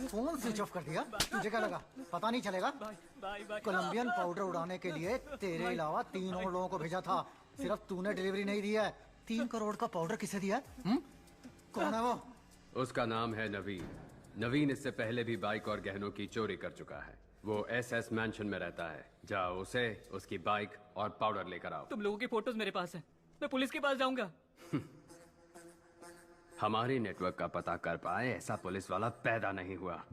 Phone switch off कर दिया। तुझे क्या लगा पता नहीं चलेगा? कोलंबियन पाउडर उड़ाने के लिए तेरे अलावा 3 और लोगों को भेजा था, सिर्फ तूने डिलीवरी नहीं दी है। 3 करोड़ का पाउडर किसे दिया है? कौन है वो? उसका नाम है नवीन। नवीन इससे पहले भी बाइक और गहनों की चोरी कर चुका है। वो एसएस मैंशन में रहता है। जाओ उसे, उसकी बाइक और पाउडर लेकर आओ। तुम लोगों की फोटोज मेरे पास है, मैं पुलिस के पास जाऊंगा। हमारी नेटवर्क का पता कर पाए ऐसा पुलिस वाला पैदा नहीं हुआ।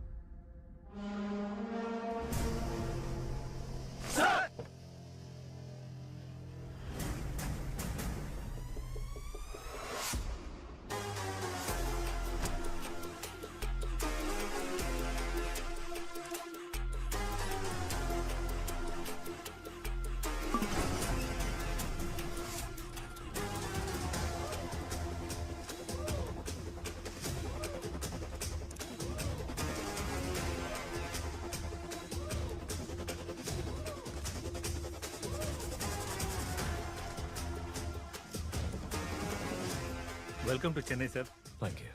Welcome to Chennai sir. Thank you.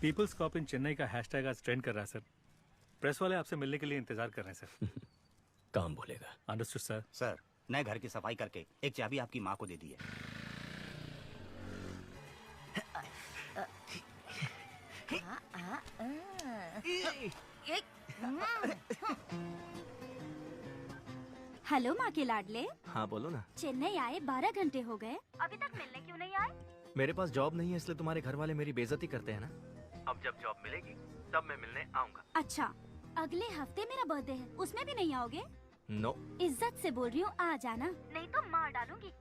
People's cop in Chennai का हैशटैग आज ट्रेंड कर रहा है सर। प्रेस वाले आपसे मिलने के लिए इंतजार कर रहे हैं सर। काम बोलेगा। Understood sir. सर, नए घर की सफाई करके एक चाबी आपकी माँ को दे दी है। हेलो माँ के लाडले। हाँ बोलो ना। चेन्नई आए 12 घंटे हो गए, अभी तक मिलने क्यों नहीं आए? मेरे पास जॉब नहीं है इसलिए तुम्हारे घर वाले मेरी बेइज्जती करते हैं ना। अब जब जॉब मिलेगी तब मैं मिलने आऊंगा। अच्छा, अगले हफ्ते मेरा बर्थडे है, उसमें भी नहीं आओगे? नो। इज्जत से बोल रही हूँ, आ जाना, नहीं तो मार डालूंगी।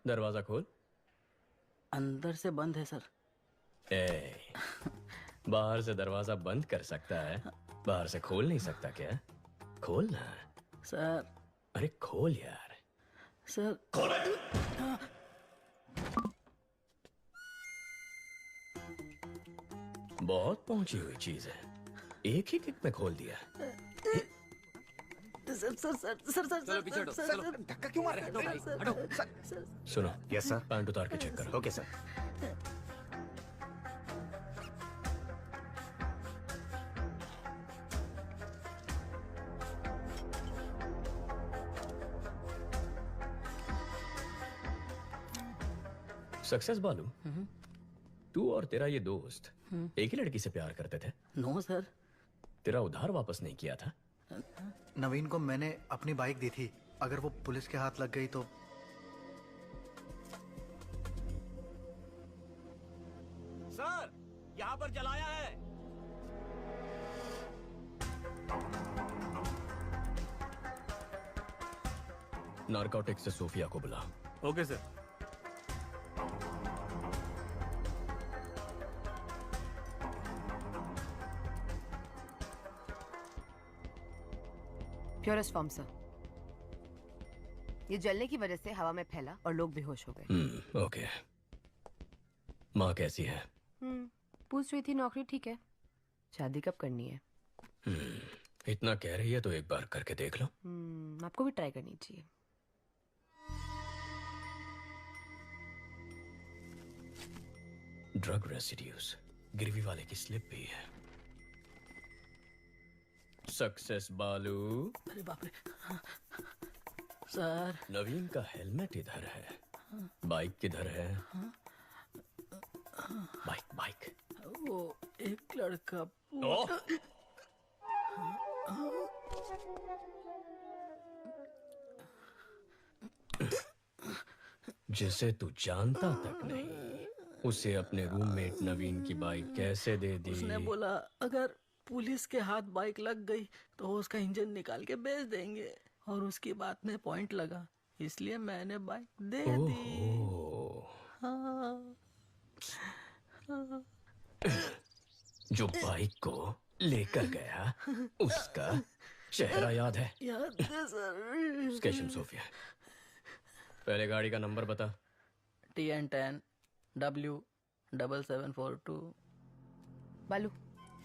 दरवाजा खोल। अंदर से बंद है सर। बाहर से दरवाजा बंद कर सकता है, बाहर से खोल नहीं सकता क्या? खोल ना सर। अरे खोल यार। सर बहुत पहुंची हुई चीज है, एक ही किक में खोल दिया। Sir sir sir sir sir चलो पीछे हटो। चलो, धक्का क्यों मार रहे हो? सुनो, यस सर। पैंट उतार के चेक करो। Okay sir. सक्सेस बालू, तू और तेरा ये दोस्त एक ही लड़की से प्यार करते थे? No sir. तेरा उधार वापस नहीं किया था? नवीन को मैंने अपनी बाइक दी थी, अगर वो पुलिस के हाथ लग गई तो। सर, यहाँ पर जलाया है। नारकोटिक्स से सोफिया को बुला। Okay sir. Purest form sir. ये जलने की वजह से हवा में फैला और लोग बेहोश हो गए। ओके। माँ कैसी है? पूछ रही थी, नौकरी ठीक है। शादी कब करनी है? इतना कह रही है तो एक बार करके देख लो। आपको भी ट्राई करनी चाहिए। ड्रग रेसिड्यूज, गिरवी वाले की स्लिप भी है। सक्सेस बालू। अरे बाप रे सर। नवीन का हेलमेट इधर है, बाइक किधर है? Bike bike. वो एक लड़का जिसे तू जानता तक नहीं, उसे अपने रूममेट नवीन की बाइक कैसे दे दी? उसने बोला अगर पुलिस के हाथ बाइक लग गई तो उसका इंजन निकाल के बेच देंगे, और उसकी बात में पॉइंट लगा, इसलिए मैंने बाइक दे दी। हाँ। जो बाइक को लेकर गया उसका चेहरा याद है? याद है सर। स्केशम सोफिया, पहले गाड़ी का नंबर बता। TN10 W7742। बालू,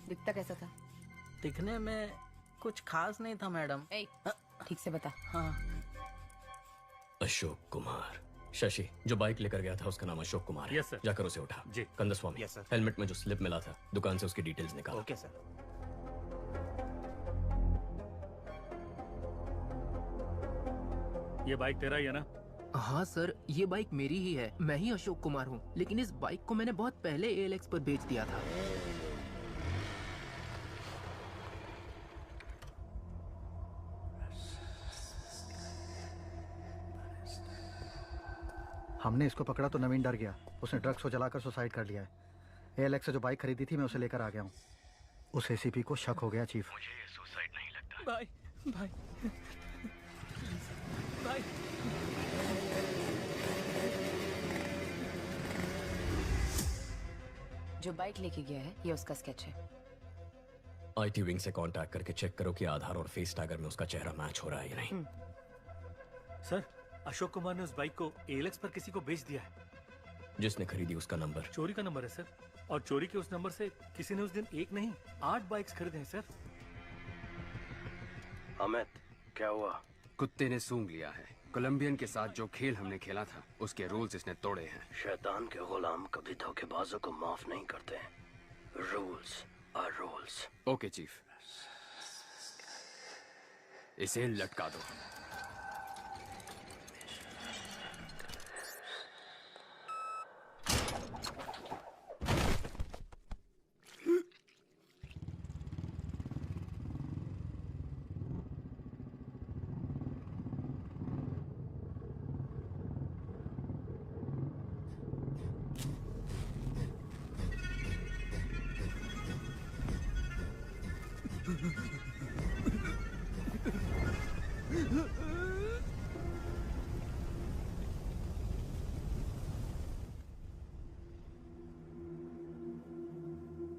दिखता कैसा था? दिखने में कुछ खास नहीं था मैडम। ठीक से बता। हाँ, अशोक कुमार। शशि, जो बाइक लेकर गया था उसका नाम अशोक कुमार है। Yes, sir. जाकर उसे उठा। जी। Kandaswamy, Yes, sir. हेलमेट में जो स्लिप मिला था दुकान से उसकी डिटेल्स निकाल। Okay sir. ये बाइक तेरा ही है ना? हाँ सर, ये बाइक मेरी ही है। मैं ही अशोक कुमार हूँ, लेकिन इस बाइक को मैंने बहुत पहले ALX पर बेच दिया था। हमने इसको पकड़ा तो नवीन डर गया। उसने ड्रग्स को जलाकर सुसाइड कर लिया है। ALX से जो बाइक खरीदी थी मैं उसे लेकर आ गया हूँ। उस ACP को शक हो गया चीफ। मुझे ये सुसाइड नहीं लगता। भाई भाई भाई। जो बाइक लेके गया है ये उसका स्केच है। IT विंग से कांटेक्ट करके चेक करो कि आधार और फेस टैगर में उसका चेहरा मैच हो रहा है या नहीं। सर, अशोक कुमार ने उस बाइक को ALX पर किसी को बेच दिया है। जिसने खरीदी उसका नंबर। चोरी का नंबर है सर, और चोरी के उस नंबर से किसी ने उस दिन एक नहीं 8 बाइक्स खरीदे हैं सर। अमित, क्या हुआ? कुत्ते ने सूंघ लिया है। कोलंबियन के साथ जो खेल हमने खेला था उसके रूल्स इसने तोड़े हैं। शैतान के गुलाम कभी धोखेबाजों को माफ नहीं करते। Rules are rules. Okay chief, इसे लटका दो।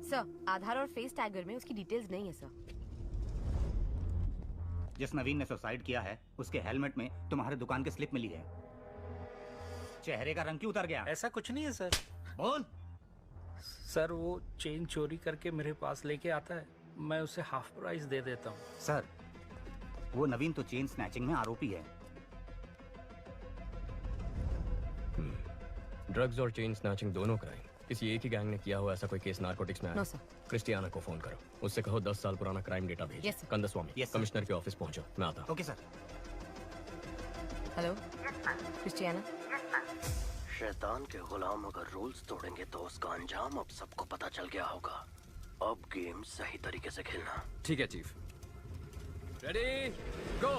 सर, आधार और फेस टैगर में उसकी डिटेल्स नहीं है सर। जिस नवीन ने सुसाइड किया है उसके हेलमेट में तुम्हारे दुकान की स्लिप मिली है। चेहरे का रंग क्यों उतर गया? ऐसा कुछ नहीं है सर। बोल। सर, वो चेन चोरी करके मेरे पास लेके आता है, मैं उसे हाफ प्राइस दे देता हूँ। सर, वो नवीन तो चेन स्नैचिंग में आरोपी है। ड्रग्स और चेन स्नैचिंग दोनों क्राइम किसी एक ही गैंग ने किया हुआ ऐसा कोई केस नारकोटिक्स में आया? नो सर। क्रिस्टियाना को फोन करो, उससे कहो 10 साल पुराना क्राइम डेटा भेजो। Yes, sir. Kandaswamy, Yes, sir. Commissioner के ऑफिस पहुंचो, मैं आता हूं। Okay sir. Hello Christiana. शैतान के गुलाम अगर रूल्स तोड़ेंगे तो उसका अंजाम अब सबको पता चल गया होगा। अब गेम सही तरीके से खेलना। ठीक है चीफ। रेडी, गो।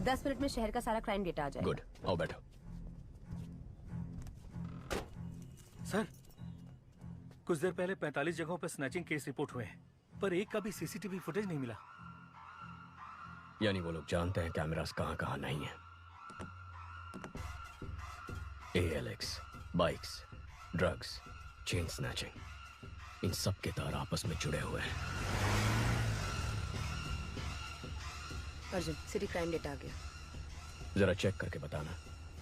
दस मिनट में शहर का सारा क्राइम डेटा आ जाएगा। गुड, आओ बैठो। सर, कुछ देर पहले 45 जगहों पर स्नैचिंग केस रिपोर्ट हुए हैं, पर एक का भी CCTV फुटेज नहीं मिला। यानी वो लोग जानते हैं कैमरास कहां कहां नहीं है। ALX, bikes, drugs, chain snatching, इन सब के तार आपस में जुड़े हुए हैं। अर्जुन, सिटी क्राइम डेटा आ गया। जरा चेक करके बताना,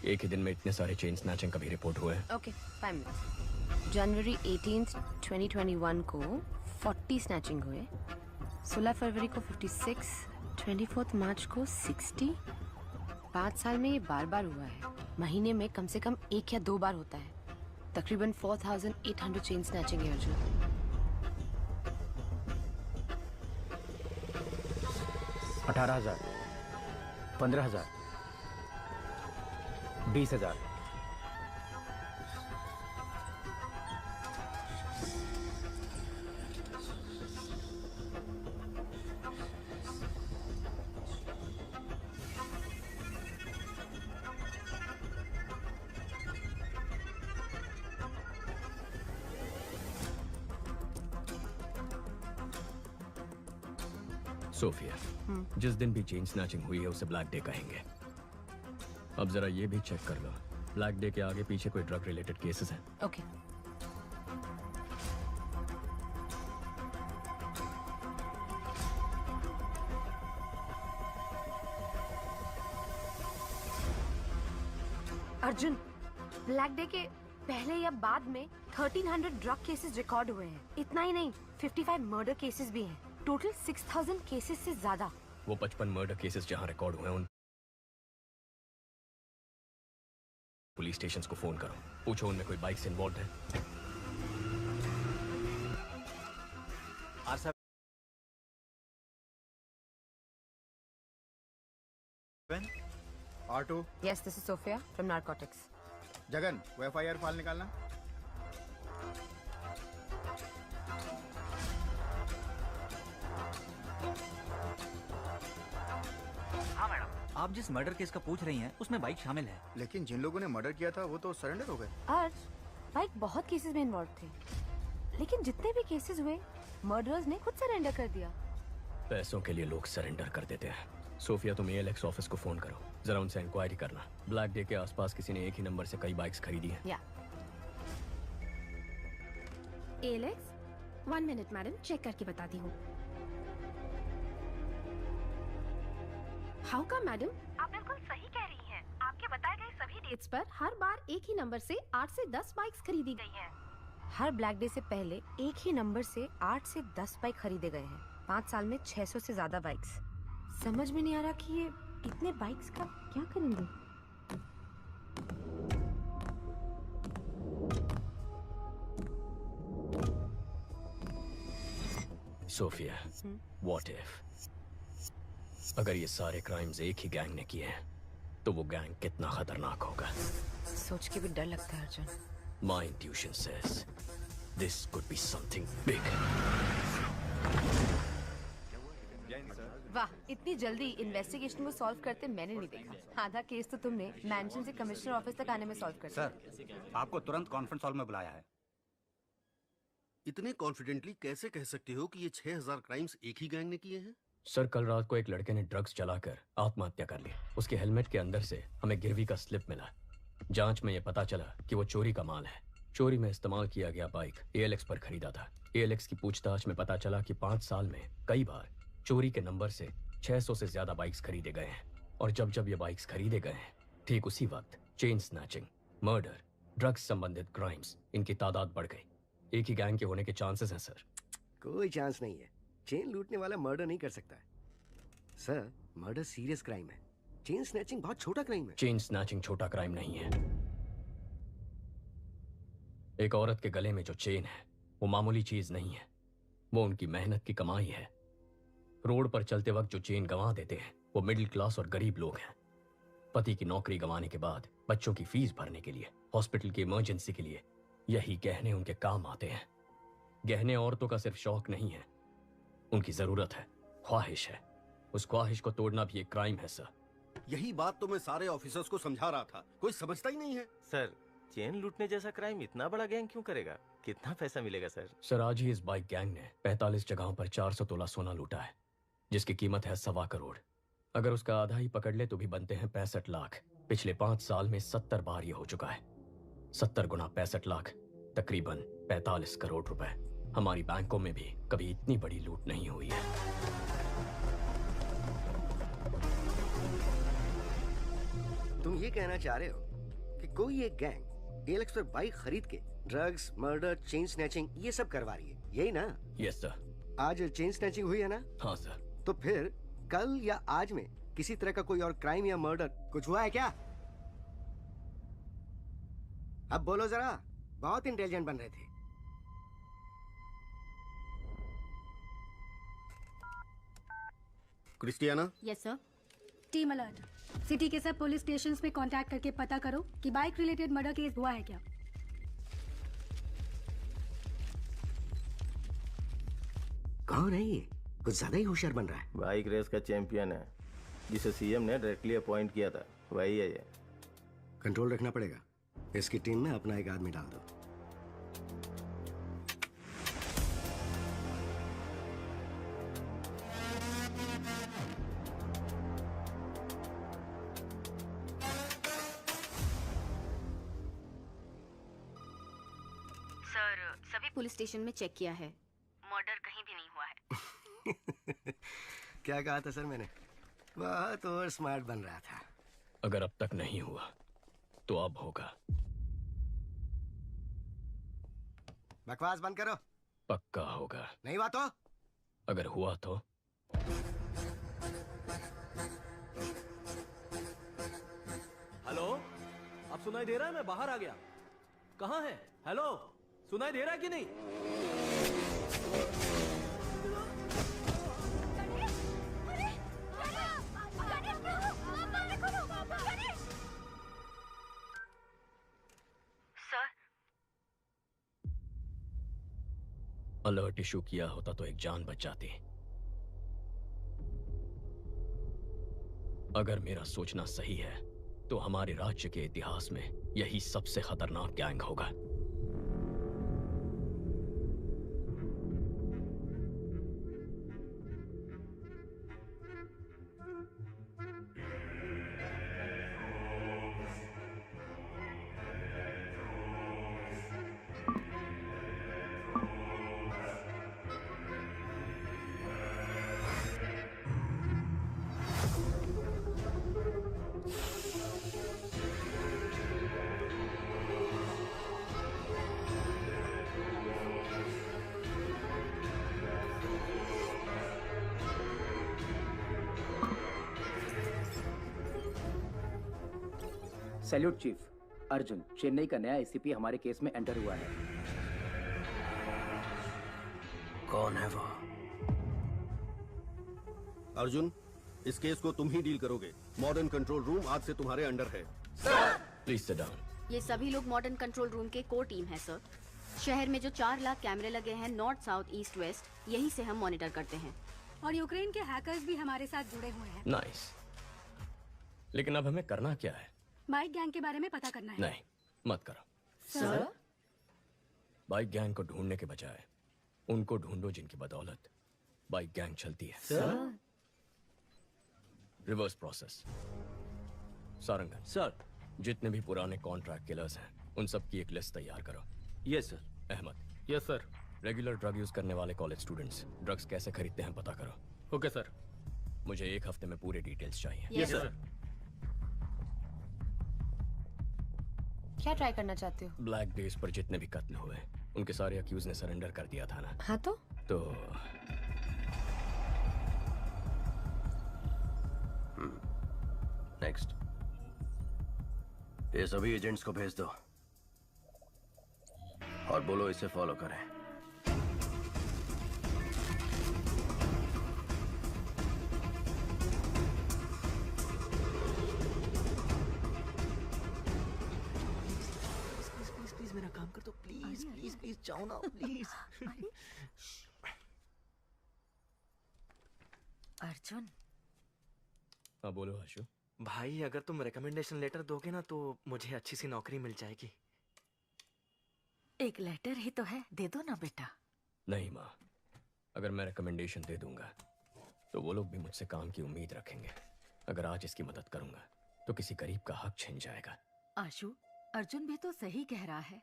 एक ही दिन में इतने सारे चेन स्नैचिंग कभी रिपोर्ट हुए हैं? Okay, 5 minutes. जनवरी 18, 2021 को 40 स्नैचिंग हुए, 16 फरवरी को 56, 24 मार्च को 60। 5 साल में ये बार बार हुआ है। महीने में कम से कम 1 या 2 बार होता है। तकरीबन 4800 चेन स्नैचिंग है अर्जुन। 18,000, 15,000, 20,000, सोफिया, जिस दिन भी चेन स्नैचिंग हुई है उसे ब्लैक डे कहेंगे। अब जरा ये भी चेक कर लो, ब्लैक डे के आगे पीछे कोई ड्रग रिलेटेड केसेस हैं? ओके। अर्जुन, ब्लैक डे के पहले या बाद में 1300 ड्रग केसेस रिकॉर्ड हुए हैं। इतना ही नहीं, 55 मर्डर केसेस भी हैं। टोटल 6000 केसेस से ज्यादा। वो 55 मर्डर केसेस जहां रिकॉर्ड हुए हैं उन पुलिस स्टेशंस को फोन करो, पूछो उनमें कोई बाइक से इन्वॉल्व है। R2। Yes, this is Sophia from Narcotics. Jagan, वो FIR फाइल निकालना। हाँ मैडम। आप जिस मर्डर केस का पूछ रही हैं उसमें बाइक शामिल है। लेकिन जिन लोगों ने मर्डर किया था वो तो सरेंडर हो गए। अर्ज, बाइक बहुत केसेस में इन्वॉल्व थे, लेकिन जितने भी केसेस हुए मर्डरर्स ने खुद सरेंडर कर दिया। पैसों के लिए लोग सरेंडर कर देते हैं। सोफिया, तुम ALX ऑफिस को फोन करो, जरा उनसे इंक्वायरी करना। ब्लैक डे के आसपास किसी ने एक ही नंबर से कई बाइक्स खरीदी हैं। या ALX, 1 मिनट मैडम, चेक करके बताती हूँ। हाउ का मैडम? आप बिल्कुल सही कह रही हैं। आपके बताए गए सभी डेट्स पर हर बार एक ही नंबर से 8 से 10 बाइक्स खरीदी गई हैं। हर ब्लैक डे से पहले एक ही नंबर से 8 से 10 बाइक खरीदे गए हैं। 5 साल में 600 से ज्यादा बाइक्स। समझ में नहीं आ रहा कि ये इतने बाइक्स का क्या करेंगे। सोफिया, व्हाट इफ अगर ये सारे क्राइम्स एक ही गैंग ने किए हैं तो वो गैंग कितना खतरनाक होगा। सोच के भी डर लगता है Arjun. My intuition says this could be something big. वाह, इतनी जल्दी इन्वेस्टिगेशन को सॉल्व करते मैंने नहीं देखा। आधा केस तो तुमने मैंशन से कमिश्नर ऑफिस तक आने में सॉल्व कर दिया। सर, आपको तुरंत कॉन्फ्रेंस हॉल में बुलाया है। इतने कॉन्फिडेंटली कैसे कह सकते हो कि ये 6000 क्राइम्स एक ही गैंग ने किए हैं? सर, कल रात को एक लड़के ने ड्रग्स चलाकर आत्महत्या कर ली। उसके हेलमेट के अंदर से हमें गिरवी का स्लिप मिला। जांच में यह पता चला कि वो चोरी का माल है। चोरी में इस्तेमाल किया गया बाइक ALX पर खरीदा था। ALX की पूछताछ में पता चला कि 5 साल में कई बार चोरी के नंबर से 600 से ज्यादा बाइक्स खरीदे गए हैं। और जब जब ये बाइक्स खरीदे गए हैं, ठीक उसी वक्त चेन स्नैचिंग, मर्डर, ड्रग्स संबंधित क्राइम्स, इनकी तादाद बढ़ गई। एक ही गैंग के होने के चांसेस हैं सर। कोई चांस नहीं है। चेन लूटने वाला मर्डर नहीं कर सकता है सर। मर्डर सीरियस क्राइम है। चेन स्नैचिंग बहुत छोटा क्राइम है। चेन स्नैचिंग छोटा क्राइम नहीं है। एक औरत के गले में जो चेन है वो मामूली चीज नहीं है, वो उनकी मेहनत की कमाई है। रोड पर चलते वक्त जो चेन गंवा देते हैं वो मिडिल क्लास और गरीब लोग हैं। पति की नौकरी गंवाने के बाद बच्चों की फीस भरने के लिए, हॉस्पिटल की इमरजेंसी के लिए यही गहने उनके काम आते हैं। गहने औरतों का सिर्फ शौक नहीं है, उनकी जरूरत है, ख्वाहिश है। उस ख्वाहिश को तोड़ना भी एक क्राइम है सर। यही बात तो मैं सारे ऑफिसर्स को समझा रहा था, कोई समझता ही नहीं है। सर, चेन लूटने जैसा क्राइम इतना बड़ा गैंग क्यों करेगा? कितना पैसा मिलेगा सर? सर, आज ही इस बाइक गैंग ने 45 जगहों पर 400 तोला सोना लूटा है, जिसकी कीमत है 1.25 करोड़। अगर उसका आधा ही पकड़ ले तो भी बनते हैं 65 लाख। पिछले 5 साल में 70 बार ये हो चुका है। 70 गुना 65 लाख, तकरीबन 45 करोड़ रुपए। हमारी बैंकों में भी कभी इतनी बड़ी लूट नहीं हुई है। तुम ये कहना चाह रहे हो कि कोई एक गैंग ALX पर बाइक खरीद के ड्रग्स, मर्डर, चेन स्नैचिंग ये सब करवा रही है, यही ना? Yes sir. आज चेन स्नैचिंग हुई है ना? हाँ सर। तो फिर कल या आज में किसी तरह का कोई और क्राइम या मर्डर कुछ हुआ है क्या? अब बोलो जरा, बहुत इंटेलिजेंट बन रहे थे। Christiana? Yes sir. Team alert, city के सब पुलिस स्टेशंस में कांटेक्ट करके पता करो कि बाइक रिलेटेड मर्डर केस हुआ है क्या। कौन है ये? कुछ ज्यादा ही होशियार बन रहा है। बाइक रेस का चैंपियन है, जिसे CM ने डायरेक्टली अपॉइंट किया था, वही है ये। कंट्रोल रखना पड़ेगा। इसकी टीम में अपना एक आदमी डाल दो। सभी पुलिस स्टेशन में चेक किया है, मर्डर कहीं भी नहीं हुआ है। क्या कहा था सर मैंने? बहुत और स्मार्ट बन रहा था। अगर अब तक नहीं हुआ तो अब होगा। बकवास बंद करो। पक्का होगा। नहीं हुआ तो? अगर हुआ तो? हेलो, अब सुनाई दे रहा है? मैं बाहर आ गया। कहाँ है? हेलो, सुनाई दे रहा है कि नहीं? अलर्ट इशू किया होता तो एक जान बच जाती। अगर मेरा सोचना सही है तो हमारे राज्य के इतिहास में यही सबसे खतरनाक गैंग होगा। Salute chief. अर्जुन, चेन्नई का नया एसीपी हमारे केस में एंटर हुआ है। कौन है वो? अर्जुन, इस केस को तुम ही डील करोगे। मॉडर्न कंट्रोल रूम आज से तुम्हारे अंडर है। Please sit down. ये सभी लोग मॉडर्न कंट्रोल रूम के कोर टीम है सर। शहर में जो 4 लाख कैमरे लगे हैं नॉर्थ, साउथ, ईस्ट, वेस्ट, यही से हम मॉनिटर करते हैं। और यूक्रेन के हैकर्स भी हमारे साथ जुड़े हुए हैं। नाइस। लेकिन अब हमें करना क्या है? बाइक गैंग के बारे में पता करना है। नहीं, मत करो। सर? बाइक गैंग को ढूंढने के बजाय उनको ढूंढो जिनकी बदौलत बाइक गैंग चलती है। Sir? Reverse process. Sarangan sir, जितने भी पुराने कॉन्ट्रैक्ट किलर्स हैं उन सब की एक लिस्ट तैयार करो। Yes sir. Ahmed. Yes sir. Regular drug use करने वाले कॉलेज स्टूडेंट्स ड्रग्स कैसे खरीदते हैं पता करो। Okay sir. मुझे 1 हफ्ते में पूरे डिटेल्स चाहिए। Yes sir. क्या ट्राई करना चाहते हो? ब्लैक डेज पर जितने भी कत्ल हुए उनके सारे अक्यूज ने सरेंडर कर दिया था ना। हाँ तो नेक्स्ट। ये सभी एजेंट्स को भेज दो और बोलो इसे फॉलो करें। प्लीज मेरा काम कर दो। प्लीज प्लीज प्लीज जाओ ना प्लीज। अर्जुन। हाँ बोलो आशु। भाई, अगर तुम रिकमेंडेशन लेटर दोगे ना तो मुझे अच्छी सी नौकरी मिल जाएगी। एक लेटर ही तो है, दे दो ना बेटा। नहीं माँ, अगर मैं रिकमेंडेशन दे दूंगा तो वो लोग भी मुझसे काम की उम्मीद रखेंगे। अगर आज इसकी मदद करूंगा तो किसी गरीब का हक छिन जाएगा। आशु, अर्जुन भी तो सही कह रहा है।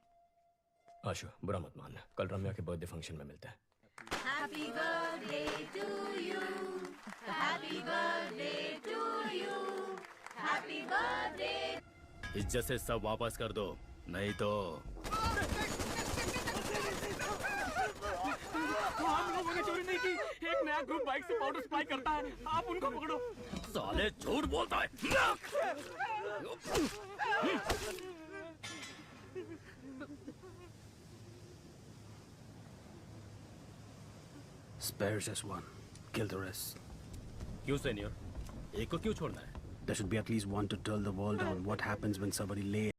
आशु, बुरा मत मानना, कल रम्या के बर्थडे फंक्शन में मिलता है। Happy birthday to you. Happy birthday to you. Happy birthday. इज्जत से सब वापस कर दो, नहीं तो हम लोगों ने चोरी नहीं की। एक नया ग्रुप बाइक से पाउडर सप्लाई करता है, आप उनको पकड़ो। साले झूठ बोलता है। Spare just one. Kill the rest. क्यों सीनियर? एक को क्यों छोड़ना है? There should be at least one to tell the world on what happens when somebody lays